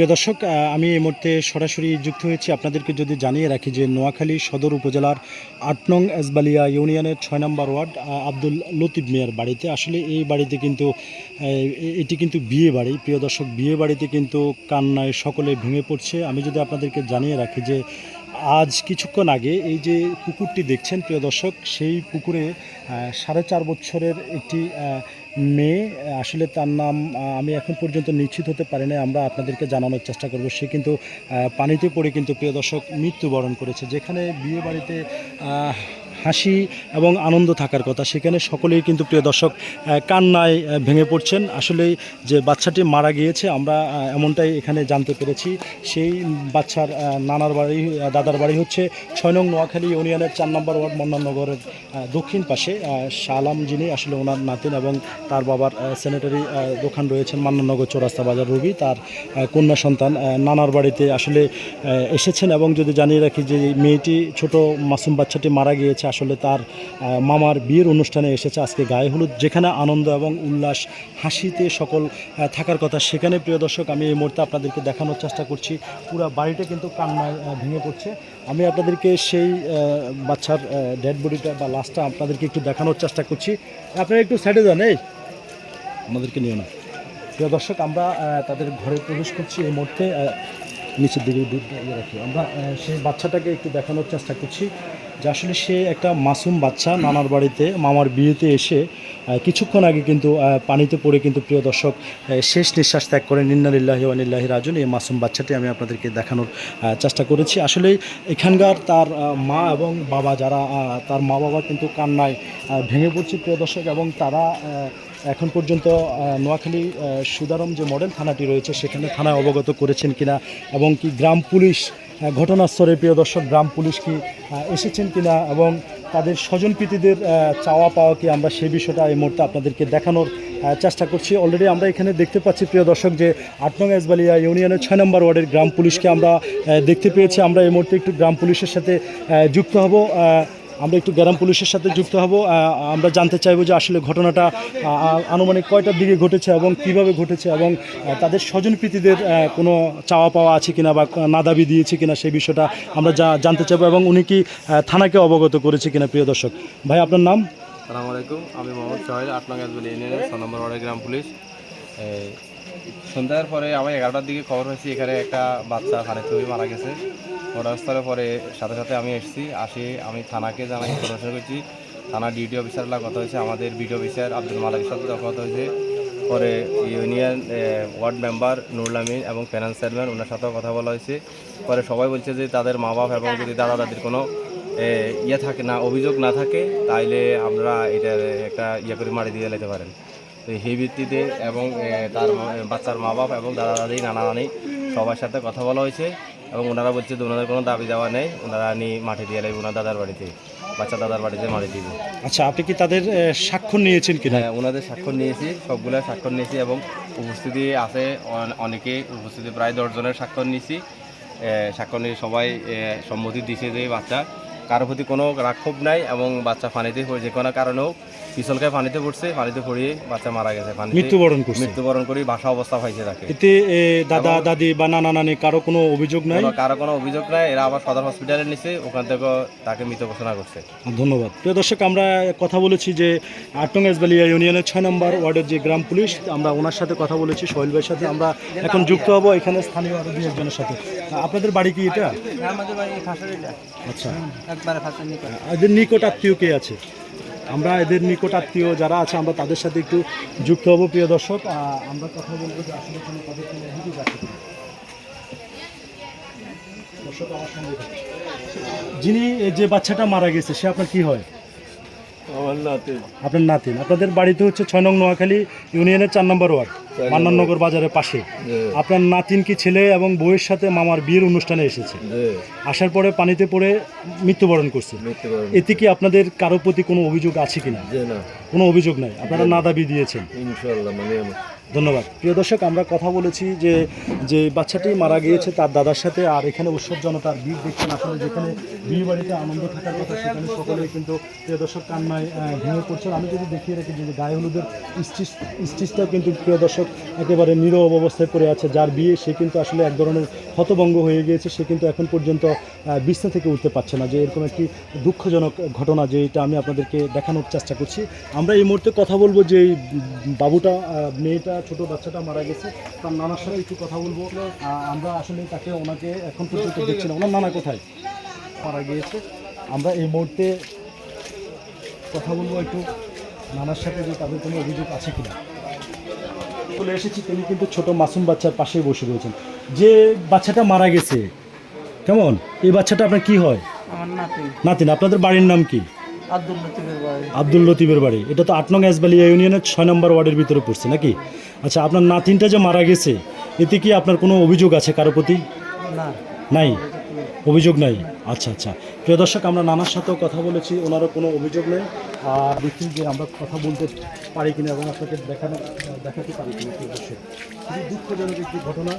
প্রিয় দর্শক, আমি এই মুহূর্তে সরাসরি যুক্ত হয়েছি। আপনাদেরকে যদি জানিয়ে রাখি যে নোয়াখালী সদর উপজেলার ৮ নং এজবালিয়া ইউনিয়নের ৬ নম্বর ওয়ার্ড আব্দুল লতিফ মিয়ার বাড়িতে। আসলে এই বাড়িতে কিন্তু এটি কিন্তু বিয়ে বাড়ি। প্রিয় দর্শক, বিয়ে বাড়িতে কিন্তু কান্নায় সকলে ভেঙে পড়ছে। আমি যদি আপনাদেরকে জানিয়ে রাখি যে আজ কিছুক্ষণ আগে এই যে পুকুরটি দেখছেন প্রিয় দর্শক, সেই পুকুরে ৪.৫ বছরের একটি মেয়ে, আসলে তার নাম আমি এখন পর্যন্ত নিশ্চিত হতে পারি না, আমরা আপনাদেরকে জানানোর চেষ্টা করব। সে কিন্তু পানিতে পড়ে কিন্তু প্রিয় দর্শক মৃত্যুবরণ করেছে। যেখানে বিয়ে বাড়িতে হাসি এবং আনন্দ থাকার কথা, সেখানে সকলেই কিন্তু প্রিয় দর্শক কান্নায় ভেঙে পড়ছেন। আসলে যে বাচ্চাটি মারা গিয়েছে, আমরা এমনটাই এখানে জানতে পেরেছি। সেই বাচ্চার নানার বাড়ি, দাদার বাড়ি হচ্ছে ৬ নং নোয়াখালী ইউনিয়নের ৪ নম্বর ওয়ার্ড মন্নাননগরের দক্ষিণ পাশে। শালাম, যিনি আসলে ওনার নাতিন এবং তার বাবার স্যানিটারি দোকান রয়েছেন মন্নাননগর চৌরাস্তা বাজার রবি, তার কন্যা সন্তান নানার বাড়িতে আসলে এসেছেন। এবং যদি জানিয়ে রাখি যে মেয়েটি, ছোট মাসুম বাচ্চাটি মারা গিয়েছে, আসলে তার মামার বিয়ের অনুষ্ঠানে এসেছে আজকে গায়ে হলুদ, যেখানে আনন্দ এবং উল্লাস হাসিতে সকল থাকার কথা, সেখানে প্রিয় দর্শক আমি এই মুহূর্তে আপনাদেরকে দেখানোর চেষ্টা করছি। পুরো বাড়িটা কিন্তু কান্নায় ভেঙে পড়ছে। আমি আপনাদেরকে সেই বাচ্চার ডেড বডিটা বা লাশটা আপনাদেরকে একটু দেখানোর চেষ্টা করছি। আপনারা একটু সাইডে যান, এই আমাদেরকে নিও না। প্রিয় দর্শক, আমরা তাদের ঘরে প্রবেশ করছি এই মুহূর্তে। নিচের দিকে ইয়ে রাখি, আমরা সেই বাচ্চাটাকে একটু দেখানোর চেষ্টা করছি যে আসলে সে একটা মাসুম বাচ্চা, নানার বাড়িতে মামার বিয়েতে এসে কিছুক্ষণ আগে কিন্তু পানিতে পড়ে কিন্তু প্রিয় দর্শক শেষ নিঃশ্বাস ত্যাগ করেন। ইন্না লিল্লাহি ওয়া ইন্না ইলাইহি রাজিউন। এই মাসুম বাচ্চাটি আমি আপনাদেরকে দেখানোর চেষ্টা করেছি। আসলে এখানকার তার মা এবং বাবা, যারা তার মা বাবা কিন্তু কান্নায় ভেঙে পড়ছে প্রিয় দর্শক। এবং তারা এখন পর্যন্ত নোয়াখালী সুদারম যে মডেল থানাটি রয়েছে, সেখানে থানায় অবগত করেছেন কিনা, এবং কি গ্রাম পুলিশ ঘটনাস্থলে প্রিয় দর্শক গ্রাম পুলিশ কি এসেছেন কিনা, এবং তাদের স্বজনপ্রীতিদের চাওয়া পাওয়া কি, আমরা সেই বিষয়টা এই মুহূর্তে আপনাদেরকে দেখানোর চেষ্টা করছি। অলরেডি আমরা এখানে দেখতে পাচ্ছি প্রিয় দর্শক যে ৮ নং এজবালিয়া ইউনিয়নের ৬ নম্বর ওয়ার্ডের গ্রাম পুলিশকে আমরা দেখতে পেয়েছি। আমরা এই মুহূর্তে একটু গ্রাম পুলিশের সাথে যুক্ত হব। গ্রাম পুলিশের সাথে যুক্ত হব। আমরা জানতে চাইবো যে আসলে ঘটনাটা আনুমানিক কয়টার দিকে ঘটেছে এবং কিভাবে ঘটেছে, এবং তাদের স্বজনপ্রীতিদের কোনো চাওয়া পাওয়া আছে কিনা বা না দাবি দিয়েছে কিনা, সেই বিষয়টা আমরা জানতে চাইবো, এবং উনি কি থানাকে অবগত করেছে কিনা। প্রিয় দর্শক ভাই, আপনার নাম? আসসালামু আলাইকুম, আমি মোহাম্মদ সোহেল, ৮ নং এজবালিয়া ইউনিয়নের ৬ নম্বর ওয়ার্ডের গ্রাম পুলিশ। সন্ধ্যার পরে আমি 11টার দিকে খবর হয়েছি এখানে একটা বাচ্চা পানিতে মারা গেছে। ঘটনাস্থলে পরে সাথে সাথে আমি আসি আমি থানাকে জানাই, ইনফরমেশন করছি। থানা ডিউটি অফিসাররা কথা হয়েছে, আমাদের বিডিও অফিসার আব্দুল মালিকের সাথে কথা হয়েছে। পরে union ward member Nurul Amin এবং ফাইন্যান্স চেয়ারম্যান, ওনার সাথেও কথা বলা হয়েছে। পরে সবাই বলছে যে তাদের মা বাপ এবং যদি দাদা দাদির কোনো থাকে না, অভিযোগ না থাকে, তাইলে আমরা এটা একটা করে মারি দিয়ে যেতে পারেন। তো সেই ভিত্তিতে এবং তার বাচ্চার মা বাপ এবং দাদা দাদি নানা নানি সবার সাথে কথা বলা হয়েছে, এবং ওনারা বলছে যে ওনাদের কোনো দাবি দেওয়া নেই, ওনারা মাঠে দিয়ে লাগবে ওনার দাদার বাড়িতে, বাচ্চা দাদার বাড়িতে মাটি দিবে। আচ্ছা, আপনি কি তাদের স্বাক্ষর নিয়েছেন কিনা? হ্যাঁ, ওনাদের স্বাক্ষর নিয়েছি, সবগুলো স্বাক্ষর নিয়েছি, এবং উপস্থিতি আছে অনেকে, উপস্থিতি প্রায় 10 জনের স্বাক্ষর নিয়েছি। স্বাক্ষর নিয়ে সবাই সম্মতি দিয়েছে যে বাচ্চা কারোর প্রতি কোনো রাক্ষোভ নাই, এবং বাচ্চা পানিতে যে কোনো কারণেও পিছলকায় পানিতে পড়ছে, পানিতে পড়িয়ে বাচ্চা মারা গেছে, মৃত্যুবরণ করে বাসা অবস্থা পাইছে তাকে। এতে দাদা দাদি বা নানা নানি কারো কোনো অভিযোগ নাই? কারো কোনো অভিযোগ নাই। এরা আবার সদর হসপিটালে নিচ্ছে, ওখান থেকে তাকে মৃত ঘোষণা করছে। ধন্যবাদ। প্রিয় দর্শক, আমরা কথা বলেছি যে ৮ নং এজবালিয়া ইউনিয়নের ৬ নম্বর ওয়ার্ডের যে গ্রাম পুলিশ, আমরা ওনার সাথে কথা বলেছি, সোহেল ভাইয়ের সাথে। আমরা এখন যুক্ত হব এখানে স্থানীয় আরো 2-1 সাথে। আপনাদের বাড়ি কি এটা? আমাদের বাড়ি খাসড়িলা। আচ্ছা, একবারে খাসড়ির নিকট। এদের নিকট আত্মীয় কে আছে? আমরা এদের নিকট আত্মীয় যারা আছে, আমরা তাদের সাথে একটু যুক্ত হব। প্রিয় দর্শক, আমরা কথা বলবো যে আসলে তাদের কোনো অভিযোগ আছে। দর্শক, আমার সঙ্গে যিনি যে বাচ্চাটা মারা গেছে, সে আপনার কি হয়? আপনার নাতিন। আপনাদের বাড়িতে হচ্ছে ৬ নং নোয়াখালী ইউনিয়নের ৪ নম্বর ওয়ার্ড মন্নাননগর বাজারের পাশে। আপনার নাতিন কি ছেলে এবং বউয়ের সাথে মামার বিয়ের অনুষ্ঠানে এসেছে, আসার পরে পানিতে পড়ে মৃত্যুবরণ করছে। এতে কি আপনাদের কারো প্রতি কোনো অভিযোগ আছে কিনা? কোনো অভিযোগ নাই, আপনারা না দাবি দিয়েছেন? ধন্যবাদ। প্রিয় দর্শক, আমরা কথা বলেছি যে যে বাচ্চাটি মারা গিয়েছে তার দাদার সাথে, আর এখানে উৎসব জনতার ভিড় দেখছেন। আসলে যেখানে বিয়ে বাড়িতে আনন্দ থাকার কথা সেখানে সকলেই কিন্তু প্রিয় দর্শক কান্নায় ভেঙে পড়ছেন। আমি যদি দেখিয়ে রাখি যে গায়ে হলুদের স্টিচটাও কিন্তু প্রিয় দর্শক একেবারে নীরব অবস্থায় পড়ে আছে। যার বিয়ে সে কিন্তু আসলে এক ধরনের হতভম্ব হয়ে গিয়েছে, সে কিন্তু এখন পর্যন্ত বিছনা থেকে উঠতে পারছে না। যে এরকম একটি দুঃখজনক ঘটনা, যে এটা আমি আপনাদেরকে দেখানোর চেষ্টা করছি। আমরা এই মুহূর্তে কথা বলবো যে এই বাবুটা, মেয়েটা, ছোট বাচ্চাটা মারা গেছে, তার নানার সাথে একটু কথা বলবো। আমরা আসলে তাকে, ওনাকে এখন পর্যন্ত দেখছি না। ওনার নানা কোথায় মারা গিয়েছে, আমরা এই মুহূর্তে কথা বলবো একটু নানার সাথে যে তাদের কোনো অভিযোগ আছে কিনা। চলে এসেছি, তিনি কিন্তু ছোট মাসুম বাচ্চার পাশেই বসে রয়েছেন। যে বাচ্চাটা মারা গেছে, কেমন এই বাচ্চাটা আপনার কি হয়? আমার নাতি নাতিন। আপনাদের বাড়ির নাম কি? আব্দুল লতিফের বাড়ি। আব্দুল লতিফের বাড়ি। এটা তো 8 নং এসবালিয়া ইউনিয়নের 6 নম্বর ওয়ার্ডের ভিতরে পড়ছে নাকি? আচ্ছা, আপনার নাতিনটা যে মারা গেছে, এতে কি আপনার কোনো অভিযোগ আছে কারো প্রতি? না, নাই, অভিযোগ নাই। আচ্ছা আচ্ছা, প্রিয় দর্শক, আমরা নানার সাথেও কথা বলেছি, ওনারও কোনো অভিযোগ নেই। আর দেখি যে আমরা কথা বলতে পারি কিনা এবং আপনাকে দেখাতে পারি কিনা। প্রিয় দর্শক, খুবই দুঃখজনক একটি ঘটনা।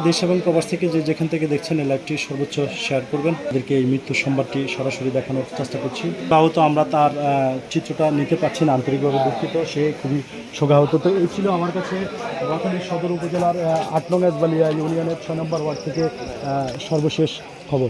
দেশ এবং প্রবাস থেকে যেখান থেকে দেখছেন এই লাইভটি সর্বোচ্চ শেয়ার করবেন। তাদেরকে এই মৃত্যুর সংবাদটি সরাসরি দেখানোর চেষ্টা করছি। তাও তো আমরা তার চিত্রটা নিতে পারছি না, আন্তরিকভাবে দুঃখিত। সে খুবই শোকাহত। তো এই ছিল আমার কাছে নোয়াখালী সদর উপজেলার 8 নং এসবালিয়া ইউনিয়নের 6 নম্বর ওয়ার্ড থেকে সর্বশেষ খবর।